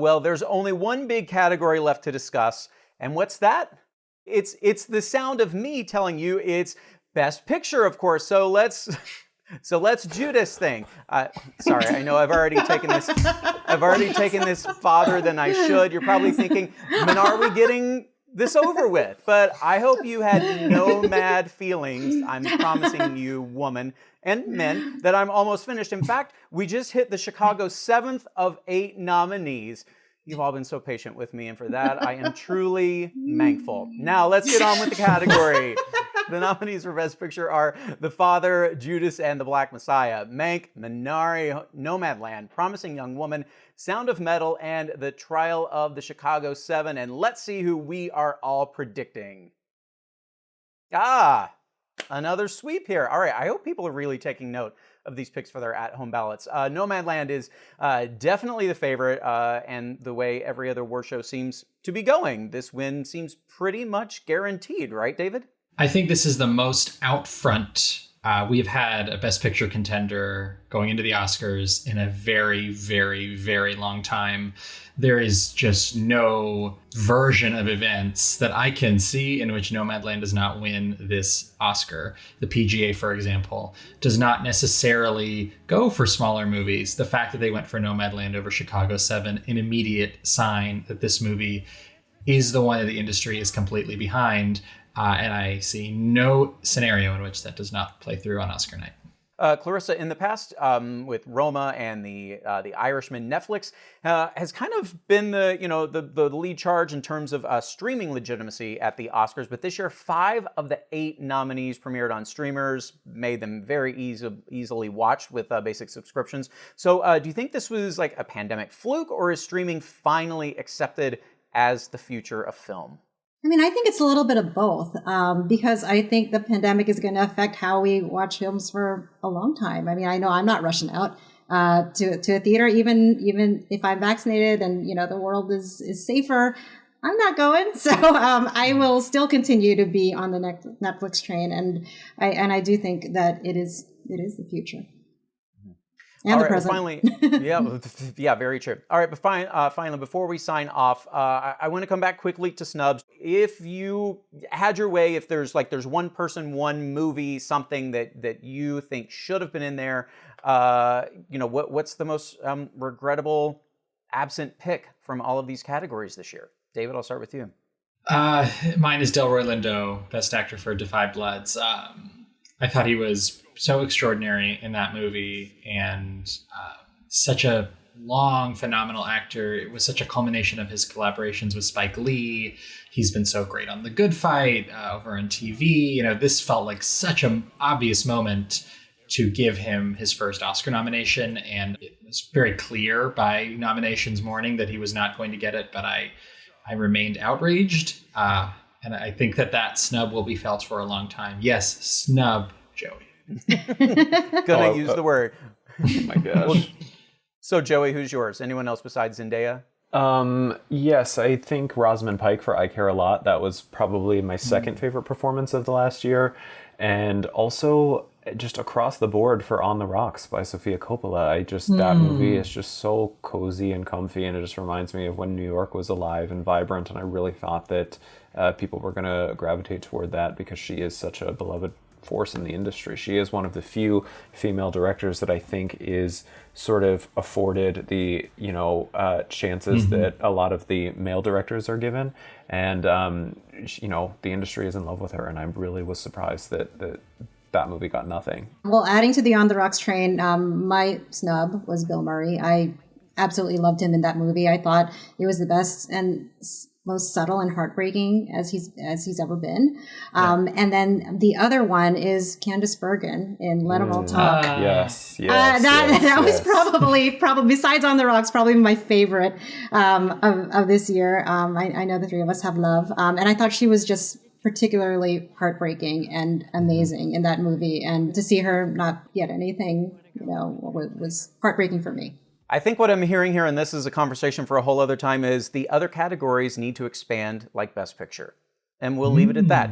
Well, there's only one big category left to discuss, and what's that? It's the sound of me telling you it's Best Picture, of course. So let's do this thing. Sorry, I know I've already taken this farther than I should. You're probably thinking, when are we getting this over with? But I hope you had no mad feelings. I'm promising you, woman and men, that I'm almost finished. In fact, we just hit the Chicago 7th of 8 nominees. You've all been so patient with me, and for that, I am truly thankful. Now, let's get on with the category. The nominees for Best Picture are The Father, Judas and the Black Messiah, Mank, Minari, Nomadland, Promising Young Woman, Sound of Metal, and The Trial of the Chicago 7. And let's see who we are all predicting. Another sweep here. All right, I hope people are really taking note of these picks for their at-home ballots. Nomadland is definitely the favorite, and the way every other war show seems to be going, this win seems pretty much guaranteed, right, David? I think this is the most out front we've had a Best Picture contender going into the Oscars in a very, very, very long time. There is just no version of events that I can see in which Nomadland does not win this Oscar. The PGA, for example, does not necessarily go for smaller movies. The fact that they went for Nomadland over Chicago 7, an immediate sign that this movie is the one that the industry is completely behind. And I see no scenario in which that does not play through on Oscar night. Clarissa, in the past, with Roma and the Irishman, Netflix has kind of been the lead charge in terms of streaming legitimacy at the Oscars. But this year, 5 of the 8 nominees premiered on streamers, made them very easily watched with basic subscriptions. So, do you think this was like a pandemic fluke, or is streaming finally accepted as the future of film? I mean, I think it's a little bit of both, because I think the pandemic is going to affect how we watch films for a long time. I mean, I know I'm not rushing out to a theater, even if I'm vaccinated and, the world is safer. I'm not going. So I will still continue to be on the Netflix train. And I do think that it is the future. And all the present. Finally, yeah, very true. All right, but finally, before we sign off, I want to come back quickly to Snubs. If you had your way, if there's one person, one movie, something that you think should have been in there, what's the most regrettable absent pick from all of these categories this year? David, I'll start with you. Mine is Delroy Lindo, Best Actor for Defy Bloods. I thought he was so extraordinary in that movie, and such a long, phenomenal actor. It was such a culmination of his collaborations with Spike Lee. He's been so great on The Good Fight, over on TV. This felt like such an obvious moment to give him his first Oscar nomination, and it was very clear by nominations morning that he was not going to get it, but I remained outraged, and I think that snub will be felt for a long time. Yes, snub Joey. Gonna use the word. Oh my gosh. So Joey, who's yours? Anyone else besides Zendaya? Yes, I think Rosamund Pike for I Care a Lot. That was probably my second favorite performance of the last year. And also just across the board for On the Rocks by Sofia Coppola. That movie is just so cozy and comfy, and it just reminds me of when New York was alive and vibrant, and I really thought that people were going to gravitate toward that because she is such a beloved force in the industry. She is one of the few female directors that I think is sort of afforded the chances that a lot of the male directors are given, and the industry is in love with her, and I really was surprised that movie got nothing. Well, adding to the On the Rocks train, my snub was Bill Murray. I absolutely loved him in that movie. I thought it was the best and most subtle and heartbreaking as he's ever been. And then the other one is Candice Bergen in Let 'Em All Talk. Yes. That was probably besides On the Rocks, probably my favorite of this year. I know the three of us have love, and I thought she was just particularly heartbreaking and amazing in that movie, and to see her not get anything, was heartbreaking for me. I think what I'm hearing here, and this is a conversation for a whole other time, is the other categories need to expand like Best Picture. And we'll leave it at that.